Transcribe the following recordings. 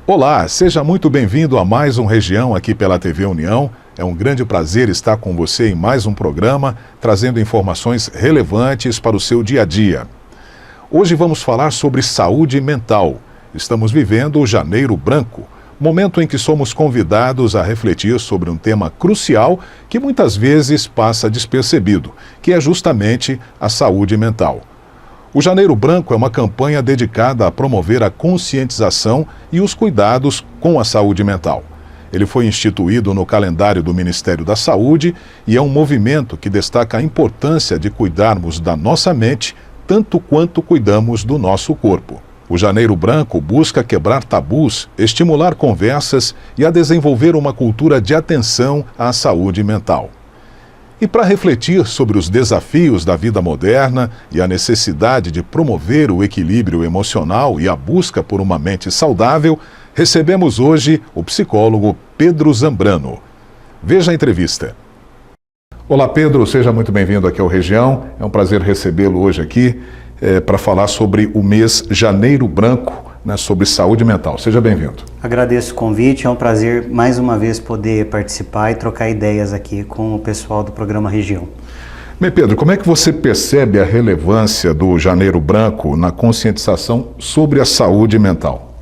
Olá, seja muito bem-vindo a mais um Região aqui pela TV União. É um grande prazer estar com você em mais um programa, trazendo informações relevantes para o seu dia a dia. Hoje vamos falar sobre saúde mental. Estamos vivendo o Janeiro Branco, momento em que somos convidados a refletir sobre um tema crucial que muitas vezes passa despercebido, que é justamente a saúde mental. O Janeiro Branco é uma campanha dedicada a promover a conscientização e os cuidados com a saúde mental. Ele foi instituído no calendário do Ministério da Saúde e é um movimento que destaca a importância de cuidarmos da nossa mente tanto quanto cuidamos do nosso corpo. O Janeiro Branco busca quebrar tabus, estimular conversas e a desenvolver uma cultura de atenção à saúde mental. E para refletir sobre os desafios da vida moderna e a necessidade de promover o equilíbrio emocional e a busca por uma mente saudável, recebemos hoje o psicólogo Pedro Zambrano. Veja a entrevista. Olá Pedro, seja muito bem-vindo aqui ao Região. É um prazer recebê-lo hoje aqui para falar sobre o mês Janeiro Branco, sobre saúde mental. Seja bem-vindo. Agradeço o convite, é um prazer mais uma vez poder participar e trocar ideias aqui com o pessoal do programa Região. Bem, Pedro, como é que você percebe a relevância do Janeiro Branco na conscientização sobre a saúde mental?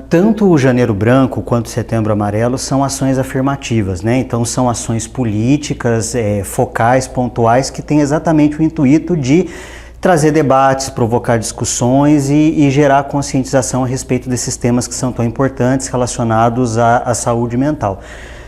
Tanto o Janeiro Branco quanto o Setembro Amarelo são ações afirmativas, né? Então são ações políticas, focais, pontuais, que têm exatamente o intuito de trazer debates, provocar discussões e gerar conscientização a respeito desses temas que são tão importantes relacionados à saúde mental.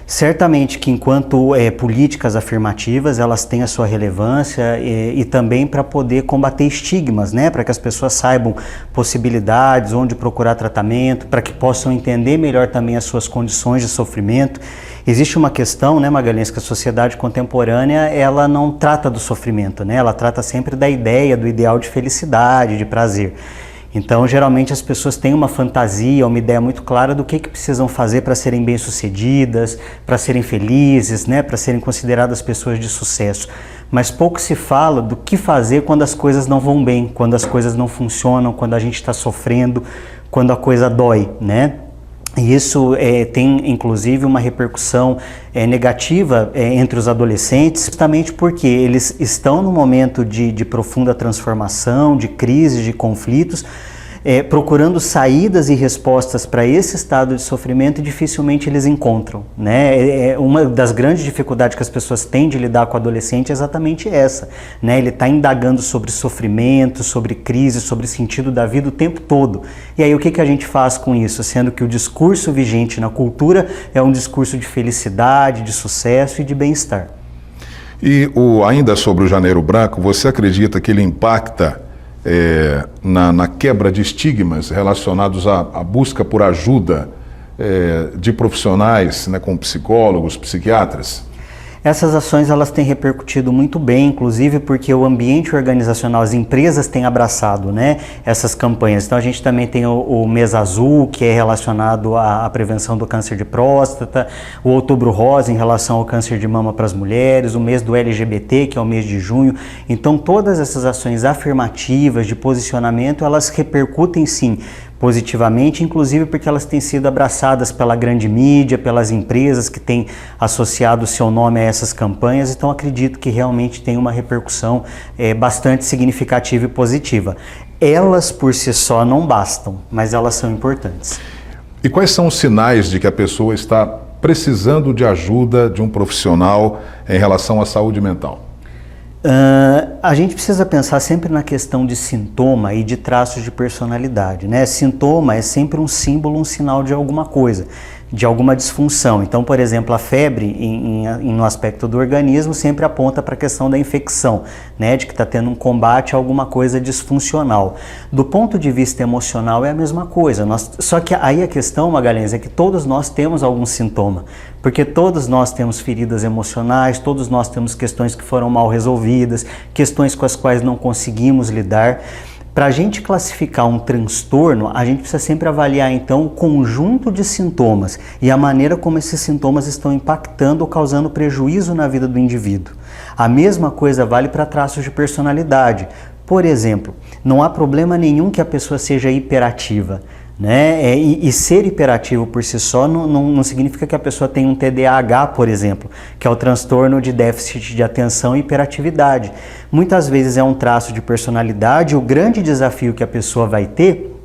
Certamente que enquanto políticas afirmativas, elas têm a sua relevância e também para poder combater estigmas, né? Para que as pessoas saibam possibilidades, onde procurar tratamento, para que possam entender melhor também as suas condições de sofrimento. Existe uma questão, né, Magalhães, que a sociedade contemporânea, ela não trata do sofrimento, né? Ela trata sempre da ideia, do ideal de felicidade, de prazer. Então, geralmente as pessoas têm uma fantasia, uma ideia muito clara do que precisam fazer para serem bem-sucedidas, para serem felizes, né, para serem consideradas pessoas de sucesso. Mas pouco se fala do que fazer quando as coisas não vão bem, quando as coisas não funcionam, quando a gente está sofrendo, quando a coisa dói, né? E isso tem, inclusive, uma repercussão negativa entre os adolescentes, justamente porque eles estão num momento de profunda transformação, de crise, de conflitos, procurando saídas e respostas para esse estado de sofrimento e dificilmente eles encontram, né? Uma das grandes dificuldades que as pessoas têm de lidar com o adolescente é exatamente essa, né? Ele está indagando sobre sofrimento, sobre crise, sobre sentido da vida o tempo todo. E aí o que a gente faz com isso? Sendo que o discurso vigente na cultura é um discurso de felicidade, de sucesso e de bem-estar. E ainda sobre o Janeiro Branco, você acredita que ele impacta na quebra de estigmas relacionados à busca por ajuda de profissionais, né, como psicólogos, psiquiatras? Essas ações elas têm repercutido muito bem, inclusive porque o ambiente organizacional, as empresas têm abraçado, né, essas campanhas. Então a gente também tem o Mês Azul, que é relacionado à prevenção do câncer de próstata, o Outubro Rosa em relação ao câncer de mama para as mulheres, o mês do LGBT, que é o mês de junho. Então todas essas ações afirmativas de posicionamento, elas repercutem sim positivamente, inclusive porque elas têm sido abraçadas pela grande mídia, pelas empresas que têm associado o seu nome a essas campanhas, então acredito que realmente tem uma repercussão bastante significativa e positiva. Elas por si só não bastam, mas elas são importantes. E quais são os sinais de que a pessoa está precisando de ajuda de um profissional em relação à saúde mental? A gente precisa pensar sempre na questão de sintoma e de traços de personalidade, né? Sintoma é sempre um símbolo, um sinal de alguma coisa, de alguma disfunção. Então, por exemplo, a febre, no aspecto do organismo, sempre aponta para a questão da infecção, né? De que está tendo um combate a alguma coisa disfuncional. Do ponto de vista emocional é a mesma coisa. Só que aí a questão, Magalhães, é que todos nós temos algum sintoma, porque todos nós temos feridas emocionais, todos nós temos questões que foram mal resolvidas, questões com as quais não conseguimos lidar. Para a gente classificar um transtorno, a gente precisa sempre avaliar então o conjunto de sintomas e a maneira como esses sintomas estão impactando ou causando prejuízo na vida do indivíduo. A mesma coisa vale para traços de personalidade. Por exemplo, não há problema nenhum que a pessoa seja hiperativa, né? E ser hiperativo por si só não significa que a pessoa tem um TDAH, por exemplo, que é o transtorno de déficit de atenção e hiperatividade. Muitas vezes é um traço de personalidade. O grande desafio que a pessoa vai ter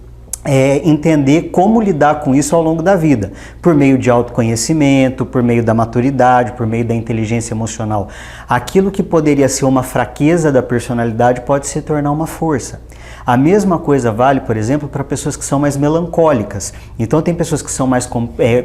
é entender como lidar com isso ao longo da vida, por meio de autoconhecimento, por meio da maturidade, por meio da inteligência emocional. Aquilo que poderia ser uma fraqueza da personalidade pode se tornar uma força. A mesma coisa vale, por exemplo, para pessoas que são mais melancólicas. Então tem pessoas que são mais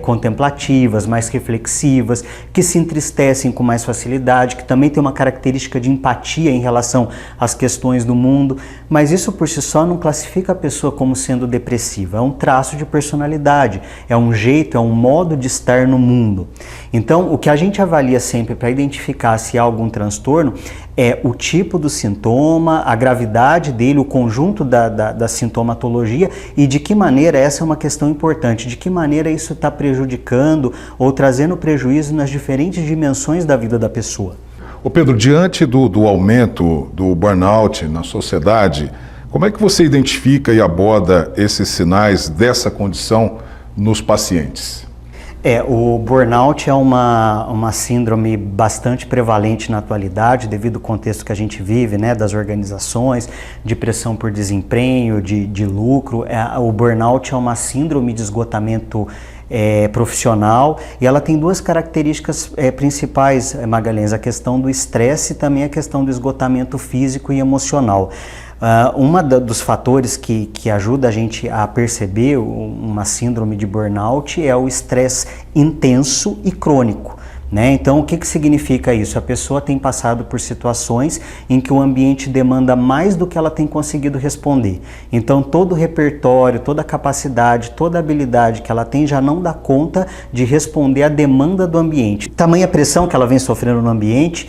contemplativas, mais reflexivas, que se entristecem com mais facilidade, que também tem uma característica de empatia em relação às questões do mundo, mas isso por si só não classifica a pessoa como sendo depressiva. É um traço de personalidade, é um jeito, é um modo de estar no mundo. Então o que a gente avalia sempre para identificar se há algum transtorno é o tipo do sintoma, a gravidade dele, o conjunto da sintomatologia e de que maneira, essa é uma questão importante, de que maneira isso está prejudicando ou trazendo prejuízo nas diferentes dimensões da vida da pessoa. Ô Pedro, diante do aumento do burnout na sociedade, como é que você identifica e aborda esses sinais dessa condição nos pacientes? O burnout é uma síndrome bastante prevalente na atualidade, devido ao contexto que a gente vive, né, das organizações, de pressão por desempenho, de lucro. O burnout é uma síndrome de esgotamento profissional e ela tem duas características principais, Magalhães, a questão do estresse e também a questão do esgotamento físico e emocional. Dos fatores que ajuda a gente a perceber uma síndrome de burnout é o estresse intenso e crônico, né? Então, o que significa isso? A pessoa tem passado por situações em que o ambiente demanda mais do que ela tem conseguido responder. Então, todo o repertório, toda a capacidade, toda a habilidade que ela tem já não dá conta de responder à demanda do ambiente. Tamanha pressão que ela vem sofrendo no ambiente,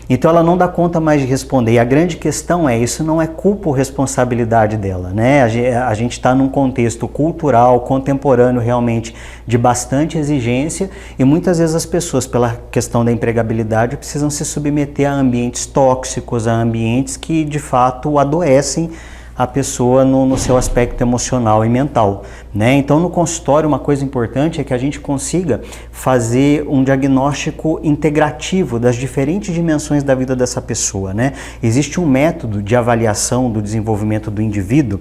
então ela não dá conta mais de responder. E a grande questão isso não é culpa ou responsabilidade dela, né? A gente está num contexto cultural, contemporâneo realmente, de bastante exigência e muitas vezes as pessoas, pela questão da empregabilidade, precisam se submeter a ambientes tóxicos, a ambientes que de fato adoecem a pessoa no seu aspecto emocional e mental, né? Então, no consultório, uma coisa importante é que a gente consiga fazer um diagnóstico integrativo das diferentes dimensões da vida dessa pessoa, né? Existe um método de avaliação do desenvolvimento do indivíduo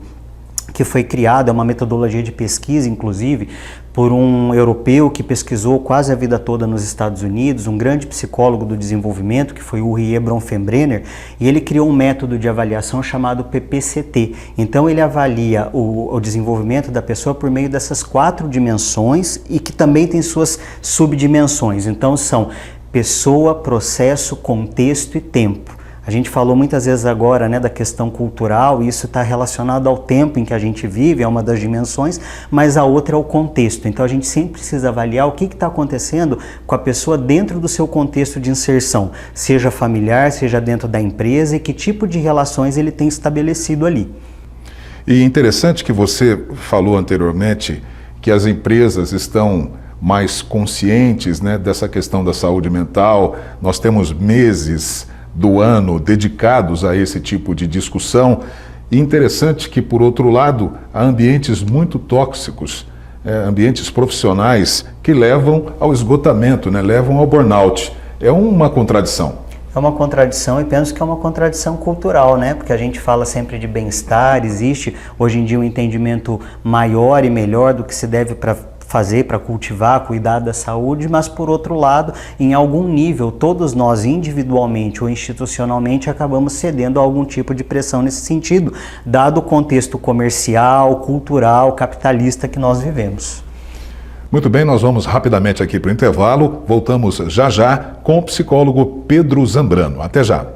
que foi criado, é uma metodologia de pesquisa, inclusive, por um europeu que pesquisou quase a vida toda nos Estados Unidos, um grande psicólogo do desenvolvimento, que foi Uri Bronfenbrenner, e ele criou um método de avaliação chamado PPCT. Então ele avalia o desenvolvimento da pessoa por meio dessas 4 dimensões e que também tem suas subdimensões. Então são pessoa, processo, contexto e tempo. A gente falou muitas vezes agora, né, da questão cultural, e isso está relacionado ao tempo em que a gente vive, é uma das dimensões, mas a outra é o contexto. Então a gente sempre precisa avaliar o que está acontecendo com a pessoa dentro do seu contexto de inserção, seja familiar, seja dentro da empresa, e que tipo de relações ele tem estabelecido ali. E interessante que você falou anteriormente que as empresas estão mais conscientes, né, dessa questão da saúde mental. Nós temos meses do ano dedicados a esse tipo de discussão. E interessante que, por outro lado, há ambientes muito tóxicos, ambientes profissionais que levam ao esgotamento, né, levam ao burnout. É uma contradição. É uma contradição e penso que é uma contradição cultural, né? Porque a gente fala sempre de bem-estar, existe hoje em dia um entendimento maior e melhor do que se deve fazer para cultivar, cuidar da saúde, mas por outro lado, em algum nível, todos nós individualmente ou institucionalmente acabamos cedendo a algum tipo de pressão nesse sentido, dado o contexto comercial, cultural, capitalista que nós vivemos. Muito bem, nós vamos rapidamente aqui para o intervalo, voltamos já já com o psicólogo Pedro Zambrano. Até já!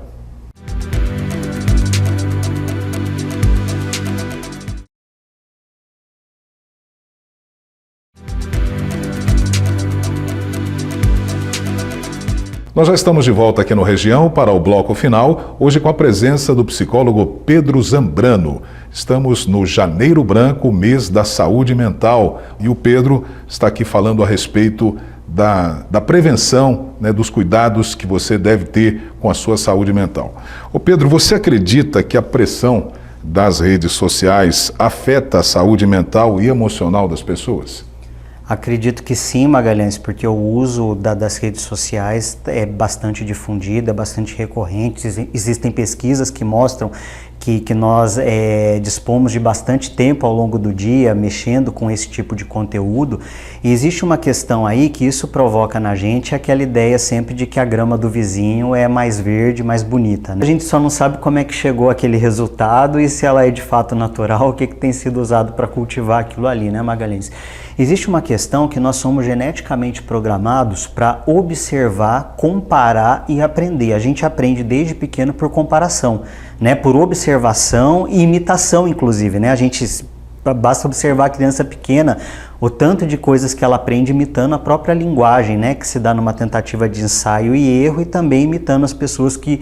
Nós já estamos de volta aqui no Região para o bloco final, hoje com a presença do psicólogo Pedro Zambrano. Estamos no Janeiro Branco, mês da saúde mental, e o Pedro está aqui falando a respeito da prevenção, né, dos cuidados que você deve ter com a sua saúde mental. Ô Pedro, você acredita que a pressão das redes sociais afeta a saúde mental e emocional das pessoas? Acredito que sim, Magalhães, porque o uso das redes sociais é bastante difundido, é bastante recorrente. Existem pesquisas que mostram que nós dispomos de bastante tempo ao longo do dia mexendo com esse tipo de conteúdo. E existe uma questão aí que isso provoca na gente aquela ideia sempre de que a grama do vizinho é mais verde, mais bonita, né? A gente só não sabe como é que chegou aquele resultado e se ela é de fato natural, o que tem sido usado para cultivar aquilo ali, né, Magalhães? Existe uma questão que nós somos geneticamente programados para observar, comparar e aprender. A gente aprende desde pequeno por comparação, né? Por observação e imitação, inclusive, né? Basta observar a criança pequena, o tanto de coisas que ela aprende imitando a própria linguagem, né? Que se dá numa tentativa de ensaio e erro e também imitando as pessoas que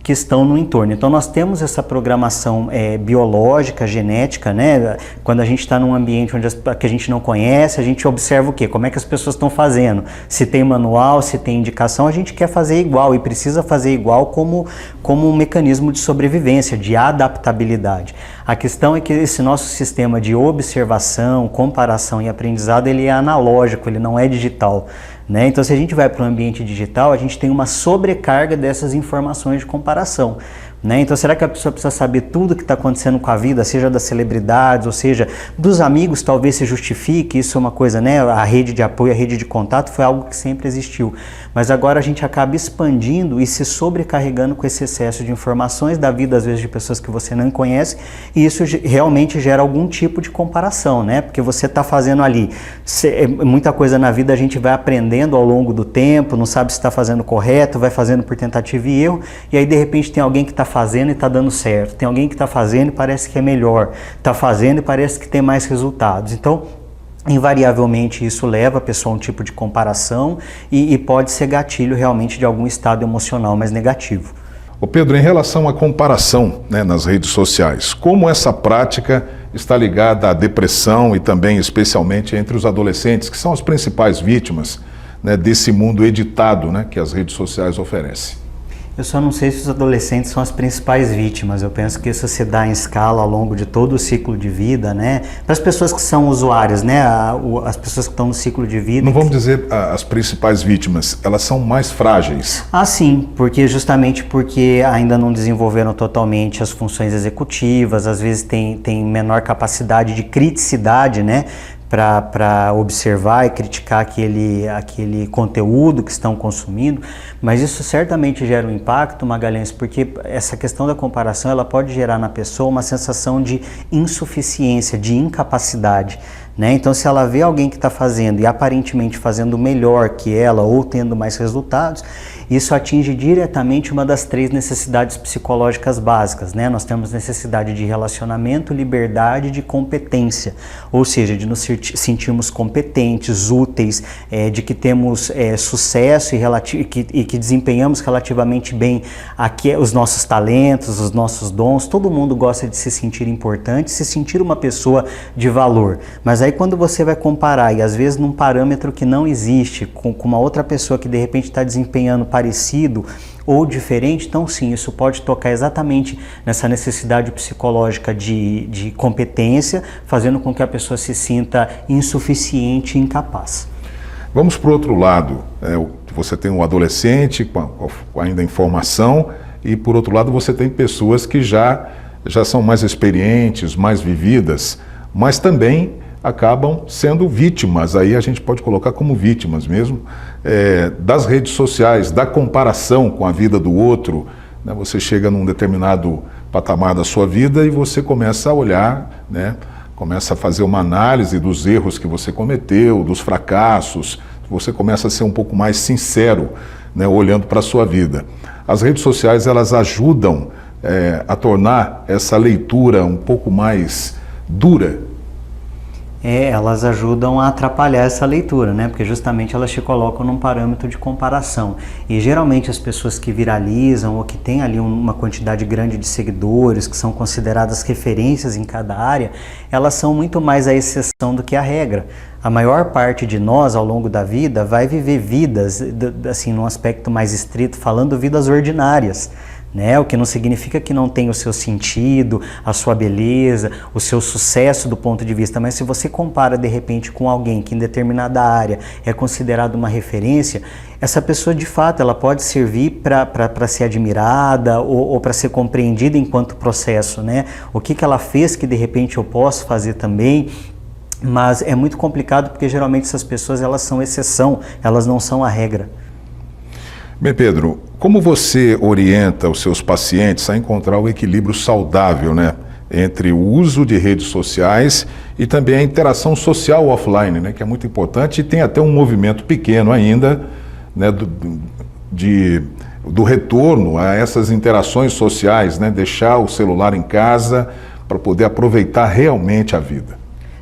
estão no entorno. Então nós temos essa programação biológica, genética, né? Quando a gente está num ambiente que a gente não conhece, a gente observa o quê? Como é que as pessoas estão fazendo? Se tem manual, se tem indicação, a gente quer fazer igual e precisa fazer igual como um mecanismo de sobrevivência, de adaptabilidade. A questão é que esse nosso sistema de observação, comparação e aprendizado, ele é analógico, ele não é digital, né? Então, se a gente vai para o ambiente digital, a gente tem uma sobrecarga dessas informações de comparação, né? Então, será que a pessoa precisa saber tudo o que está acontecendo com a vida, seja das celebridades, ou seja, dos amigos, talvez se justifique, isso é uma coisa, né? A rede de apoio, a rede de contato foi algo que sempre existiu, mas agora a gente acaba expandindo e se sobrecarregando com esse excesso de informações da vida, às vezes de pessoas que você não conhece, e isso realmente gera algum tipo de comparação, né? Porque você está fazendo ali, muita coisa na vida a gente vai aprendendo ao longo do tempo, não sabe se está fazendo correto, vai fazendo por tentativa e erro, e aí de repente tem alguém que está fazendo e está dando certo, tem alguém que está fazendo e parece que é melhor, está fazendo e parece que tem mais resultados. Então, invariavelmente isso leva a pessoa a um tipo de comparação e pode ser gatilho realmente de algum estado emocional mais negativo. Ô Pedro, em relação à comparação, né, nas redes sociais, como essa prática está ligada à depressão e também especialmente entre os adolescentes, que são as principais vítimas, né, desse mundo editado, né, que as redes sociais oferecem? Eu só não sei se os adolescentes são as principais vítimas. Eu penso que isso se dá em escala ao longo de todo o ciclo de vida, né? Para as pessoas que são usuárias, né? As pessoas que estão no ciclo de vida. Não vamos dizer as principais vítimas, elas são mais frágeis. Ah, sim, justamente porque ainda não desenvolveram totalmente as funções executivas, às vezes tem menor capacidade de criticidade, né? Para observar e criticar aquele conteúdo que estão consumindo, mas isso certamente gera um impacto, Magalhães, porque essa questão da comparação ela pode gerar na pessoa uma sensação de insuficiência, de incapacidade, né? Então, se ela vê alguém que está fazendo e aparentemente fazendo melhor que ela ou tendo mais resultados, isso atinge diretamente uma das 3 necessidades psicológicas básicas, né? Nós temos necessidade de relacionamento, liberdade e de competência, ou seja, de nos sentirmos competentes, úteis, de que temos sucesso e que desempenhamos relativamente bem os nossos talentos, os nossos dons. Todo mundo gosta de se sentir importante, se sentir uma pessoa de valor, mas aí quando você vai comparar, e às vezes num parâmetro que não existe, com uma outra pessoa que de repente está desempenhando parecido ou diferente, então sim, isso pode tocar exatamente nessa necessidade psicológica de competência, fazendo com que a pessoa se sinta insuficiente e incapaz. Vamos para o outro lado, você tem um adolescente com ainda em formação e por outro lado você tem pessoas que já são mais experientes, mais vividas, mas também acabam sendo vítimas, aí a gente pode colocar como vítimas mesmo, das redes sociais, da comparação com a vida do outro, né? Você chega num determinado patamar da sua vida e você começa a olhar, né? Começa a fazer uma análise dos erros que você cometeu, dos fracassos, você começa a ser um pouco mais sincero, né? Olhando para a sua vida. As redes sociais, elas ajudam a tornar essa leitura um pouco mais dura. Elas ajudam a atrapalhar essa leitura, né? Porque justamente elas te colocam num parâmetro de comparação. E geralmente as pessoas que viralizam ou que têm ali uma quantidade grande de seguidores, que são consideradas referências em cada área, elas são muito mais a exceção do que a regra. A maior parte de nós, ao longo da vida, vai viver vidas, assim, num aspecto mais estrito, falando vidas ordinárias, né? O que não significa que não tenha o seu sentido, a sua beleza, o seu sucesso do ponto de vista, mas se você compara de repente com alguém que em determinada área é considerado uma referência, essa pessoa de fato ela pode servir para ser admirada ou para ser compreendida enquanto processo, né? O que ela fez que de repente eu posso fazer também. Mas é muito complicado porque geralmente essas pessoas elas são exceção, elas não são a regra. Bem, Pedro, como você orienta os seus pacientes a encontrar o equilíbrio saudável, né, entre o uso de redes sociais e também a interação social offline, né, que é muito importante e tem até um movimento pequeno ainda, né, do retorno a essas interações sociais, né, deixar o celular em casa para poder aproveitar realmente a vida?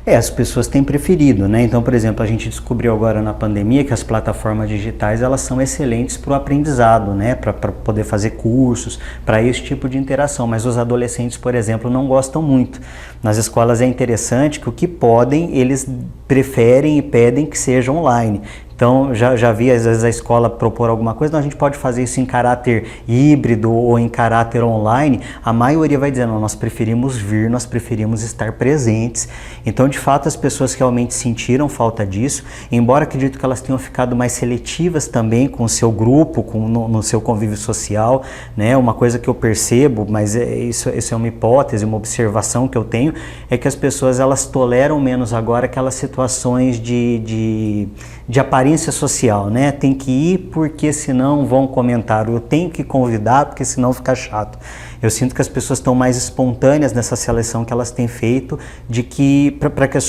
As pessoas têm preferido, né? Então, por exemplo, a gente descobriu agora na pandemia que as plataformas digitais elas são excelentes para o aprendizado, né? Para poder fazer cursos, para esse tipo de interação. Mas os adolescentes, por exemplo, não gostam muito. Nas escolas é interessante que o que podem, eles preferem e pedem que seja online. Então, já vi às vezes a escola propor alguma coisa, então a gente pode fazer isso em caráter híbrido ou em caráter online. A maioria vai dizer, não, nós preferimos vir, nós preferimos estar presentes. Então, de fato, as pessoas realmente sentiram falta disso, embora acredito que elas tenham ficado mais seletivas também com o seu grupo, no seu convívio social, né? Uma coisa que eu percebo, mas isso é uma hipótese, uma observação que eu tenho, é que as pessoas elas toleram menos agora aquelas situações de aparência social, né? Tem que ir porque senão vão comentar, eu tenho que convidar porque senão fica chato. Eu sinto que as pessoas estão mais espontâneas nessa seleção que elas têm feito, de que para que o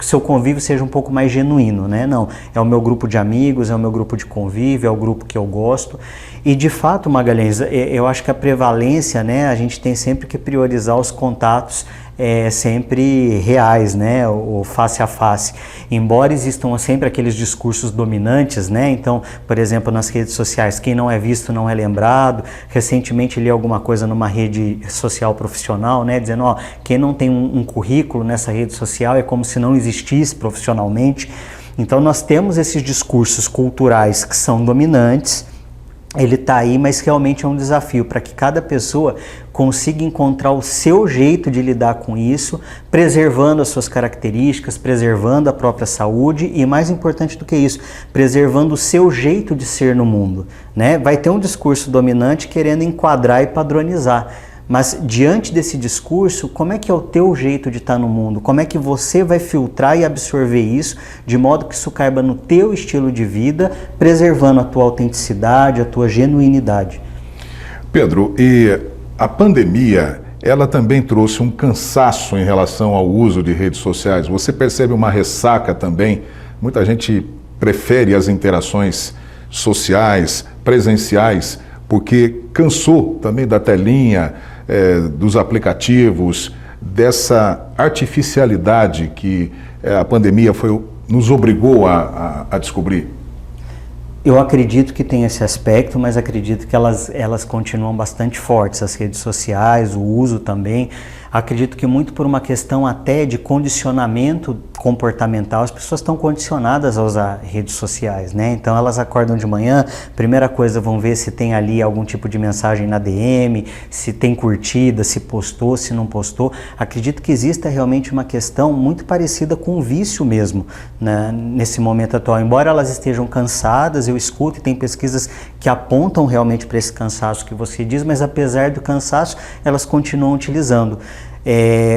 seu convívio seja um pouco mais genuíno, né? Não, é o meu grupo de amigos, é o meu grupo de convívio, é o grupo que eu gosto. E de fato, Magalhães, eu acho que a prevalência, né? A gente tem sempre que priorizar os contatos sempre reais, né, o face a face, embora existam sempre aqueles discursos dominantes, né, então, por exemplo, nas redes sociais, quem não é visto não é lembrado. Recentemente li alguma coisa numa rede social profissional, né, dizendo, ó, quem não tem um currículo nessa rede social é como se não existisse profissionalmente. Então nós temos esses discursos culturais que são dominantes. Ele está aí, mas realmente é um desafio para que cada pessoa consiga encontrar o seu jeito de lidar com isso, preservando as suas características, preservando a própria saúde e, mais importante do que isso, preservando o seu jeito de ser no mundo, né? Vai ter um discurso dominante querendo enquadrar e padronizar. Mas diante desse discurso, como é que é o teu jeito de estar no mundo? Como é que você vai filtrar e absorver isso de modo que isso caiba no teu estilo de vida, preservando a tua autenticidade, a tua genuinidade? Pedro, e a pandemia, ela também trouxe um cansaço em relação ao uso de redes sociais. Você percebe uma ressaca também? Muita gente prefere as interações sociais, presenciais, porque cansou também da telinha, dos aplicativos, dessa artificialidade que a pandemia nos obrigou a descobrir? Eu acredito que tem esse aspecto, mas acredito que elas continuam bastante fortes, as redes sociais, o uso também. Acredito que muito por uma questão até de condicionamento comportamental, as pessoas estão condicionadas a usar redes sociais, né? Então elas acordam de manhã, primeira coisa vão ver se tem ali algum tipo de mensagem na DM, se tem curtida, se postou, se não postou. Acredito que exista realmente uma questão muito parecida com o vício mesmo, né, nesse momento atual. Embora elas estejam cansadas, eu escuto e tem pesquisas que apontam realmente para esse cansaço que você diz, mas apesar do cansaço, elas continuam utilizando.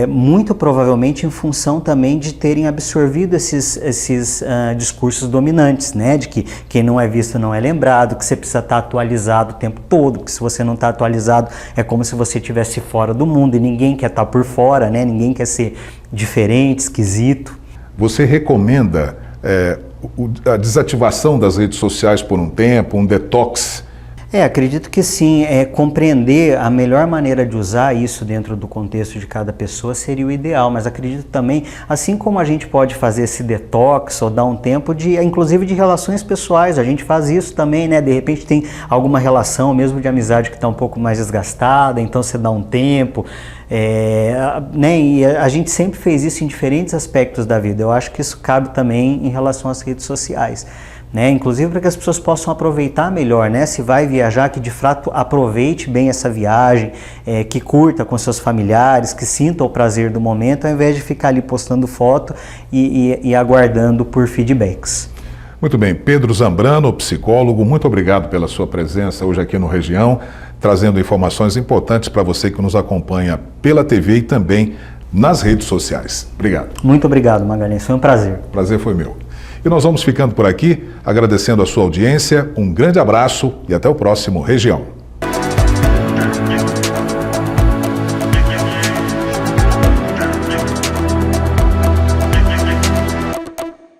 Muito provavelmente em função também de terem absorvido esses discursos dominantes, né? De que quem não é visto não é lembrado, que você precisa estar atualizado o tempo todo, que se você não está atualizado é como se você estivesse fora do mundo e ninguém quer estar por fora, né? Ninguém quer ser diferente, esquisito. Você recomenda a desativação das redes sociais por um tempo, um detox? Acredito que sim, compreender a melhor maneira de usar isso dentro do contexto de cada pessoa seria o ideal, mas acredito também, assim como a gente pode fazer esse detox ou dar um tempo inclusive de relações pessoais, a gente faz isso também, né? De repente tem alguma relação mesmo de amizade que está um pouco mais desgastada, então você dá um tempo, né? E a gente sempre fez isso em diferentes aspectos da vida. Eu acho que isso cabe também em relação às redes sociais. né? Inclusive para que as pessoas possam aproveitar melhor, né? Se vai viajar, que de fato aproveite bem essa viagem, que curta com seus familiares, que sinta o prazer do momento, ao invés de ficar ali postando foto e aguardando por feedbacks. Muito bem, Pedro Zambrano, psicólogo, muito obrigado pela sua presença hoje aqui no Região, trazendo informações importantes para você que nos acompanha pela TV e também nas redes sociais. Obrigado. Muito obrigado, Magalhães, foi um prazer. O prazer foi meu. E nós vamos ficando por aqui, agradecendo a sua audiência, um grande abraço e até o próximo Região.